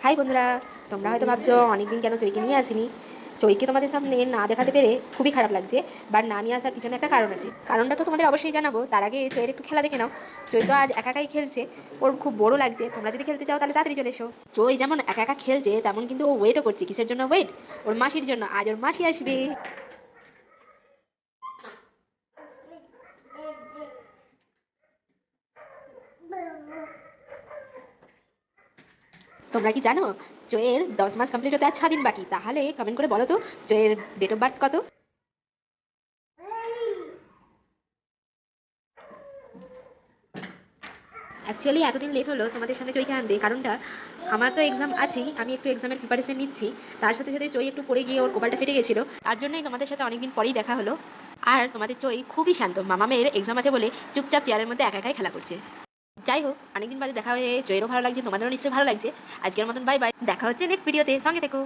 High বন্ধুরা, তোমরা হয়তো ভাবছো অনেকদিন কেন চৈকে নিয়ে আসিনি। চৈকে তোমাদের সামনে না দেখাতে পেরে খুবই খারাপ লাগছে, বা না নিয়ে আসার পিছনে একটা কারণ আছে। কারণটা তো তোমাদের অবশ্যই জানাবো, তার আগে চৈয়ের একটু খেলা দেখে নাও। চৈ তো আজ একা একাই খেলছে, ওর খুব বড় লাগছে। তোমরা যদি খেলতে চাও তাহলে তাড়াতাড়ি চলে এসো। চৈ যেমন একা একা খেলছে, তেমন কিন্তু ও ওয়েটও করছে। কিসের জন্য ওয়েট? ওর মাসির জন্য। আজ ওর মাসি আসবে। তোমরা কি জানো চৈয়ের 10 মাস কমপ্লিট হতে আর 6 দিন বাকি? তাহলে কমেন্ট করে বলো তো চৈয়ের ডেট অফ বার্থ কত? অ্যাকচুয়ালি এতদিন লেট হলো তোমাদের সামনে চৈকে আনতে, কারণটা আমার তো এক্সাম আছেই, আমি একটু এক্সামের প্রিপারেশন নিচ্ছি। তার সাথে সাথে চৈ একটু পড়ে গিয়ে ওর কপালটা ফেটে গেছিলো, তার জন্যই তোমাদের সাথে অনেকদিন পরেই দেখা হলো। আর তোমাদের চৈ খুবই শান্ত, মামা মেয়ের এক্সাম আছে বলে চুপচাপ চেয়ারের মধ্যে একা একাই খেলা করছে। যাই হোক, অনেকদিন বাদে দেখা হয়ে চৈয়েরও ভালো লাগছে, তোমাদেরও নিশ্চয়ই ভালো লাগছে। আজকের মতন বাই বাই, দেখা হচ্ছে নেক্সট ভিডিওতে, সঙ্গে থেকো।